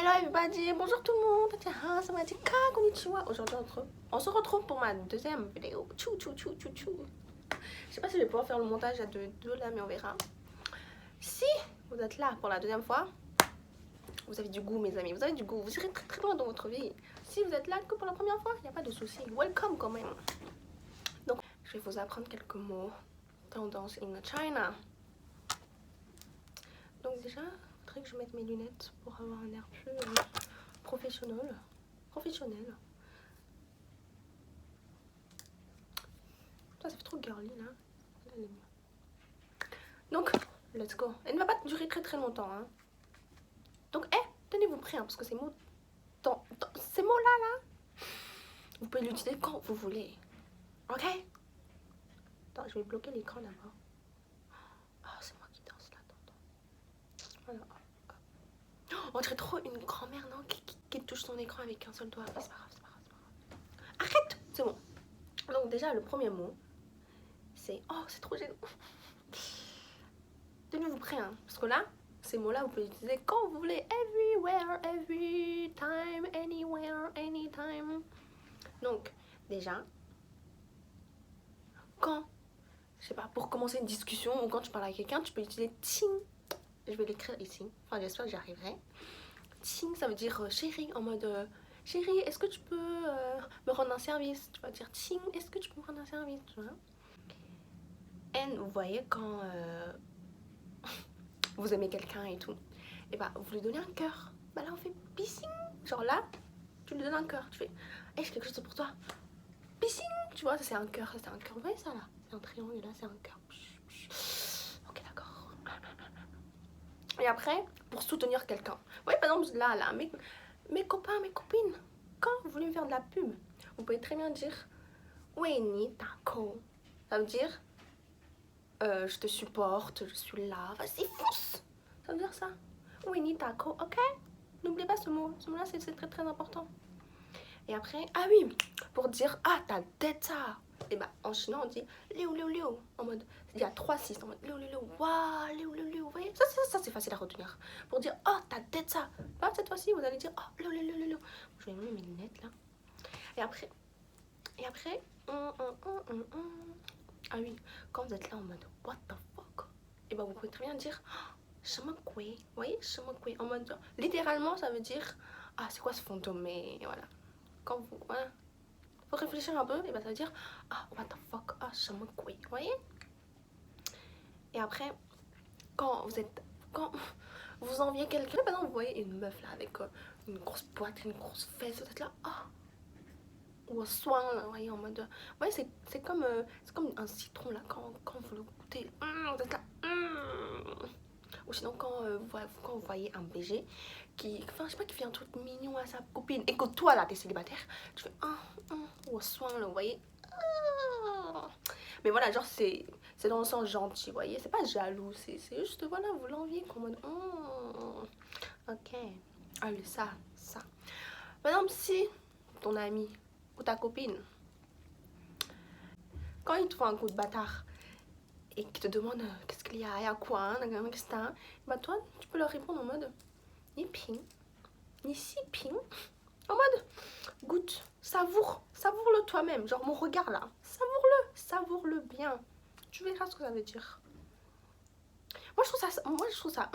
Hello everybody, bonjour tout le monde, ça m'a dit konnichiwa. Aujourd'hui on se retrouve pour ma deuxième vidéo. Tchou tchou tchou tchou tchou. Je sais pas si je vais pouvoir faire le montage à deux là, mais on verra. Si vous êtes là pour la deuxième fois, vous avez du goût mes amis, vous avez du goût, vous irez très très loin dans votre vie. Si vous êtes là que pour la première fois, il n'y a pas de souci, welcome quand même. Donc je vais vous apprendre quelques mots tendance in China. Donc déjà, il faudrait que je mette mes lunettes pour avoir un air plus professionnel. Ça fait trop girly là. Donc, let's go. Elle ne va pas durer très très longtemps. Hein. Donc, tenez-vous prêts hein, parce que ces mots là, vous pouvez l'utiliser quand vous voulez. Ok? Attends, je vais bloquer l'écran d'abord. Ah, c'est moi qui danse là. Voilà. On dirait trop une grand-mère, non, qui touche son écran avec un seul doigt. C'est pas grave, c'est pas grave, c'est pas grave. Arrête! C'est bon. Donc déjà, le premier mot, c'est... Oh, c'est trop gênant. Tenez-vous prêts, hein, parce que là, ces mots-là, vous pouvez les utiliser quand vous voulez. Everywhere, every time, anywhere, anytime. Donc, déjà, quand, je sais pas, pour commencer une discussion ou quand tu parles à quelqu'un, tu peux utiliser ting. Je vais l'écrire ici. Enfin, j'espère que j'y arriverai. Ting, ça veut dire chérie, en mode chérie, est-ce que tu peux me rendre un service? Tu vas dire ting, est-ce que tu peux me rendre un service? Tu vois? Et vous voyez, quand vous aimez quelqu'un et tout, et bah vous lui donnez un cœur. Bah là, on fait pissing. Genre là, tu lui donnes un cœur. Tu fais, hey, j'ai quelque chose pour toi. Pissing. Tu vois, ça c'est un cœur. Ça c'est un cœur. Vous voyez ça là? C'est un triangle, là c'est un cœur. Ok, d'accord. Et après, pour soutenir quelqu'un. Vous voyez, par exemple, là, mes copains, mes copines, quand vous voulez me faire de la pub, vous pouvez très bien dire Weni Tako. Ça veut dire je te supporte, je suis là, vas-y, fonce. Ça veut dire ça. Weni Tako, ok? N'oubliez pas ce mot. Ce mot-là, c'est très très important. Et après, ah oui, pour dire ah, t'as tête ça. Et bah, en chinois, on dit liu liu liu. En mode, il y a 3 6 en mode liu liu liu. Waouh, liu liu liu. Vous voyez, ça c'est facile à retenir. Pour dire oh, t'as tête ça. Bah, cette fois-ci, vous allez dire oh, liu liu liu liu. Je vais mettre mes lunettes là. Et après, ah oui, quand vous êtes là en mode what the fuck. Et bah, vous pouvez très bien dire Shamakwe. Vous voyez, Shamakwe. En mode, littéralement, ça veut dire ah, c'est quoi ce fantôme. Mais voilà. Quand vous, voilà, faut réfléchir un peu, et bah ça veut dire ah, what the fuck, ah, Shamakwe. Vous voyez? Et après, quand vous enviez quelqu'un, par exemple, vous voyez une meuf là avec une grosse poitrine, une grosse fesse, vous êtes là, ah, ou un soin, là, vous voyez, en mode, ouais, c'est comme un citron là, quand vous le goûtez, vous êtes là, ou sinon quand vous voyez un BG qui, enfin, je sais pas, qui fait un truc mignon à sa copine, et que toi là, t'es célibataire, tu fais, ou un soin là, vous voyez, mais voilà, genre c'est dans le sens gentil, vous voyez, c'est pas jaloux, c'est juste, voilà, vous l'enviez comme mode, ok, allez, ça. Par exemple, si ton ami ou ta copine, quand il te fait un coup de bâtard et qu'il te demande qu'est-ce qu'il y a quoi, etc., bah toi, tu peux leur répondre en mode ni ping, ni si ping, en mode goûte, savoure-le toi-même, genre mon regard là, savoure-le bien, tu verras ce que ça veut dire. Moi je trouve ça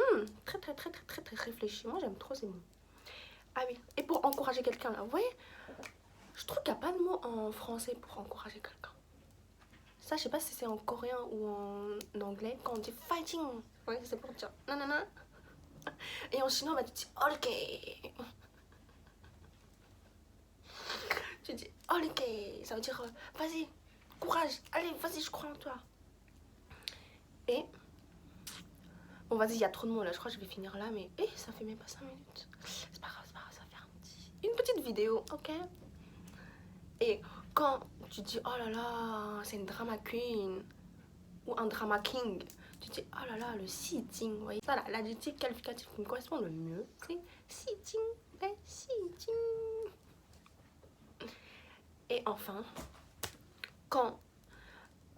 très très très très très très réfléchi, moi j'aime trop ces mots. Ah oui, et pour encourager quelqu'un là, vous voyez, je trouve qu'il n'y a pas de mot en français pour encourager quelqu'un. Ça, je sais pas si c'est en coréen ou en anglais, quand on dit fighting, ouais, c'est pour dire nanana. Et en chinois, bah, tu dis ok. Tu dis ok, ça veut dire vas-y, courage, allez, vas-y, je crois en toi. Et bon, vas-y, il y a trop de mots là, je crois que je vais finir là, mais ça fait même pas 5 minutes. C'est pas grave, ça va faire une petite vidéo, ok? Et quand tu dis oh là là, c'est une drama queen ou un drama king, tu dis oh là là, le sitting, vous voyez, ça là, l'adjectif qualificatif qui me correspond le mieux, c'est sitting, sitting. Et enfin, quand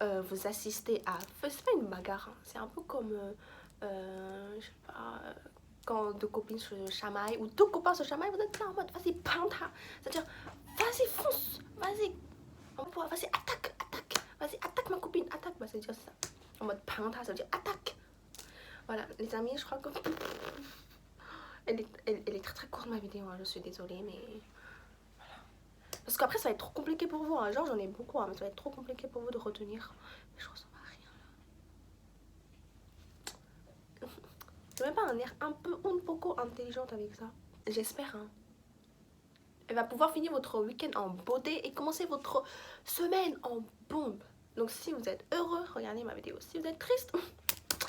vous assistez à, c'est pas une bagarre, hein, c'est un peu comme je sais pas, quand deux copines se chamaillent ou deux copains se chamaillent, vous êtes là en mode vas-y, panta. C'est-à-dire, vas-y, fonce, vas-y, vas-y, attaque, attaque, vas-y, attaque ma copine, attaque. Bah, c'est dire ça. En mode panta, ça veut dire attaque. Voilà, les amis, je crois que. Elle est très très courte ma vidéo, hein, je suis désolée, mais. Parce qu'après, ça va être trop compliqué pour vous. Hein. Genre, j'en ai beaucoup, hein, mais ça va être trop compliqué pour vous de retenir. Je ressemble à rien. J'ai même pas un air un peu un poco intelligente avec ça. J'espère. Hein. Elle va pouvoir finir votre week-end en beauté et commencer votre semaine en bombe. Donc, si vous êtes heureux, regardez ma vidéo. Si vous êtes triste,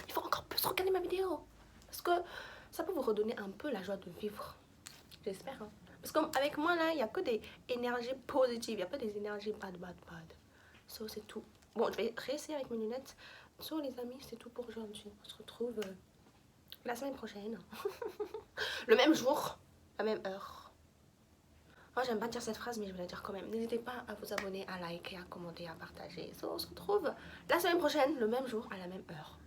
il faut encore plus regarder ma vidéo. Parce que ça peut vous redonner un peu la joie de vivre. J'espère. Hein. Parce qu'avec moi, là, il n'y a que des énergies positives. Il n'y a pas des énergies bad. So, c'est tout. Bon, je vais réessayer avec mes lunettes. So, les amis, c'est tout pour aujourd'hui. On se retrouve la semaine prochaine. Le même jour, la même heure. Moi, j'aime pas dire cette phrase, mais je vais la dire quand même. N'hésitez pas à vous abonner, à liker, à commenter, à partager. So, on se retrouve la semaine prochaine, le même jour, à la même heure.